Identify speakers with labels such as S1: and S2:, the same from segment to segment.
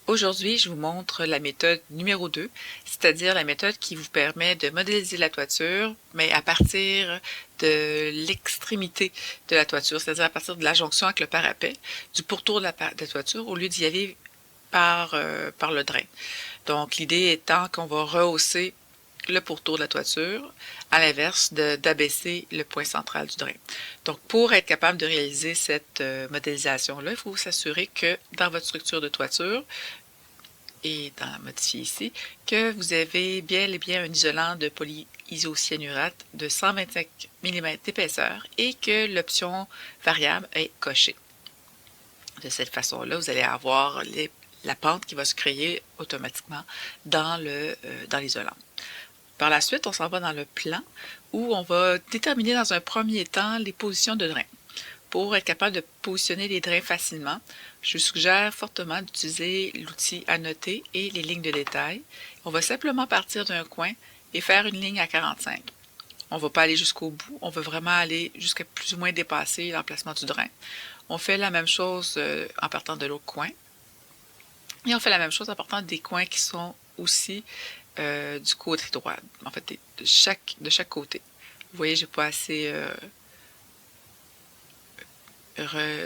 S1: Aujourd'hui, je vous montre la méthode numéro 2, c'est-à-dire la méthode qui vous permet de modéliser la toiture, mais à partir de l'extrémité de la toiture, c'est-à-dire à partir de la jonction avec le parapet, du pourtour de la toiture, au lieu d'y aller par le drain. Donc, l'idée étant qu'on va rehausser le pourtour de la toiture, à l'inverse d'abaisser le point central du drain. Donc, pour être capable de réaliser cette modélisation-là, il faut s'assurer que dans votre structure de toiture, et dans la modifier ici, que vous avez bien et bien un isolant de polyisocyanurate de 125 mm d'épaisseur et que l'option variable est cochée. De cette façon-là, vous allez avoir la pente qui va se créer automatiquement dans l'isolant. Par la suite, on s'en va dans le plan où on va déterminer dans un premier temps les positions de drain. Pour être capable de positionner les drains facilement, je suggère fortement d'utiliser l'outil Annoter et les lignes de détail. On va simplement partir d'un coin et faire une ligne à 45. On ne va pas aller jusqu'au bout, on veut vraiment aller jusqu'à plus ou moins dépasser l'emplacement du drain. On fait la même chose en partant de l'autre coin. Et on fait la même chose en partant des coins qui sont aussi du côté droit, en fait de chaque côté. Vous voyez, j'ai pas assez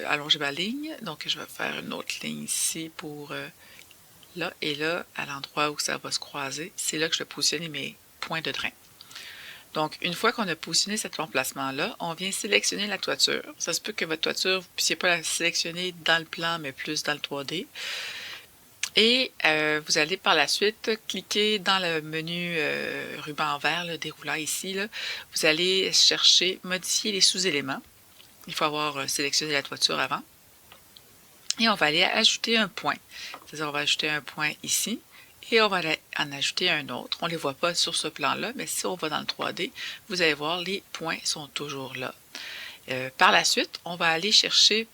S1: allonger ma ligne, donc je vais faire une autre ligne ici pour là et là, à l'endroit où ça va se croiser, c'est là que je vais positionner mes points de drain. Donc, une fois qu'on a positionné cet emplacement-là, on vient sélectionner la toiture. Ça se peut que votre toiture, vous ne puissiez pas la sélectionner dans le plan, mais plus dans le 3D. Et vous allez par la suite cliquer dans le menu ruban vert, le déroulant ici. Là, vous allez chercher modifier les sous-éléments. Il faut avoir sélectionné la toiture avant. Et on va aller ajouter un point. C'est-à-dire on va ajouter un point ici et on va en ajouter un autre. On ne les voit pas sur ce plan-là, mais si on va dans le 3D, vous allez voir, les points sont toujours là. Par la suite, on va aller sélectionner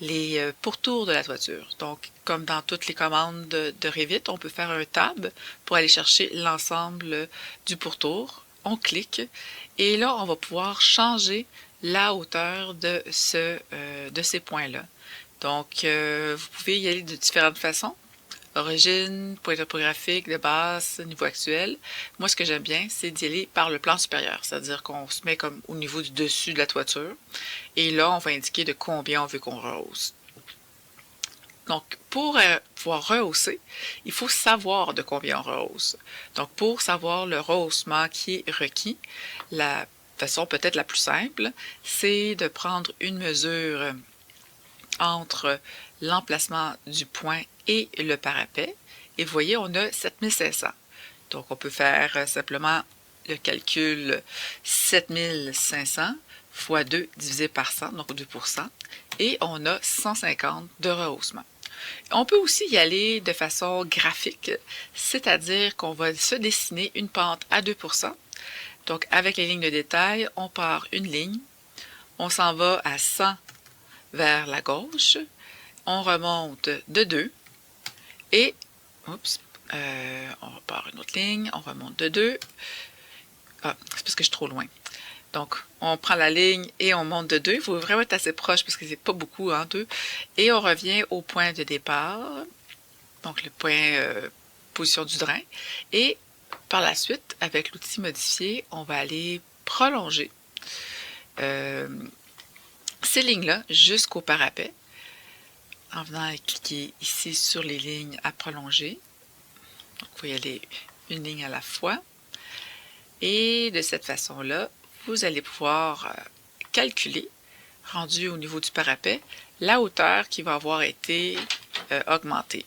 S1: les pourtours de la toiture. Donc, comme dans toutes les commandes de Revit, on peut faire un tab pour aller chercher l'ensemble du pourtour. On clique et là, on va pouvoir changer la hauteur de ces points-là. Donc, vous pouvez y aller de différentes façons. Origine, point topographique, de base, niveau actuel. Moi, ce que j'aime bien, c'est d'y aller par le plan supérieur, c'est-à-dire qu'on se met comme au niveau du dessus de la toiture. Et là, on va indiquer de combien on veut qu'on rehausse. Donc, pour pouvoir rehausser, il faut savoir de combien on rehausse. Donc, pour savoir le rehaussement qui est requis, la façon peut-être la plus simple, c'est de prendre une mesure entre l'emplacement du point et le parapet. Et vous voyez, on a 7500. Donc, on peut faire simplement le calcul 7500 fois 2 divisé par 100, donc 2%, et on a 150 de rehaussement. On peut aussi y aller de façon graphique, c'est-à-dire qu'on va se dessiner une pente à 2%. Donc, avec les lignes de détail, on part une ligne, on s'en va à 100 vers la gauche, on remonte de 2 et, on repart une autre ligne, on remonte de 2. Ah, c'est parce que je suis trop loin. Donc, on prend la ligne et on monte de 2. Il faut vraiment être assez proche parce que c'est pas beaucoup, hein, 2. Et on revient au point de départ, donc le point position du drain. Et par la suite, avec l'outil modifié, on va aller prolonger ces lignes-là jusqu'au parapet en venant cliquer ici sur les lignes à prolonger. Donc, il faut y aller une ligne à la fois. Et de cette façon-là, vous allez pouvoir calculer, rendu au niveau du parapet, la hauteur qui va avoir été augmentée.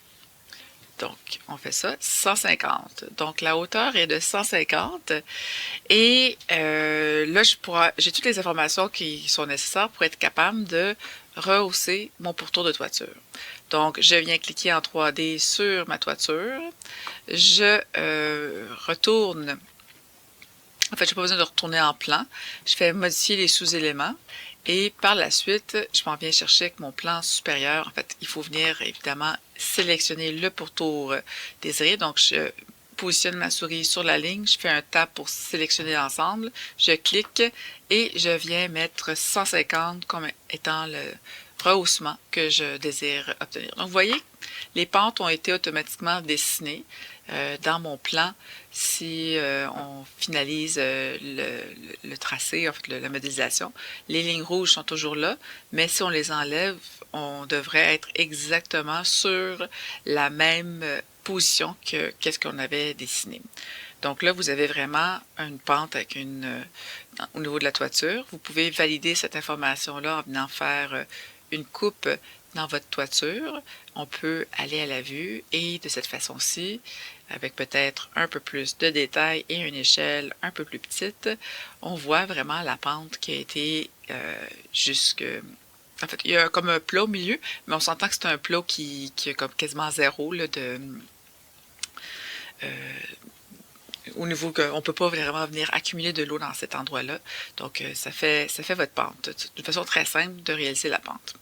S1: Donc, on fait ça, 150. Donc, la hauteur est de 150. Et là, j'ai toutes les informations qui sont nécessaires pour être capable de rehausser mon pourtour de toiture. Donc, je viens cliquer en 3D sur ma toiture. Je retourne. En fait, je n'ai pas besoin de retourner en plan. Je fais modifier les sous-éléments. Et par la suite, je m'en viens chercher avec mon plan supérieur. En fait, il faut venir évidemment sélectionner le pourtour désiré. Donc, je positionne ma souris sur la ligne. Je fais un tap pour sélectionner l'ensemble. Je clique et je viens mettre 150 comme étant rehaussement que je désire obtenir. Donc, vous voyez, les pentes ont été automatiquement dessinées dans mon plan. Si on finalise le tracé, en fait, la modélisation, les lignes rouges sont toujours là, mais si on les enlève, on devrait être exactement sur la même position que qu'est-ce qu'on avait dessiné. Donc là, vous avez vraiment une pente avec au niveau de la toiture. Vous pouvez valider cette information-là en venant faire une coupe dans votre toiture. On peut aller à la vue et de cette façon-ci, avec peut-être un peu plus de détails et une échelle un peu plus petite, on voit vraiment la pente qui a été jusque... En fait, il y a comme un plat au milieu, mais on s'entend que c'est un plat qui a comme quasiment zéro là, au niveau qu'on ne peut pas vraiment venir accumuler de l'eau dans cet endroit-là. Donc, ça fait votre pente. C'est une façon très simple de réaliser la pente.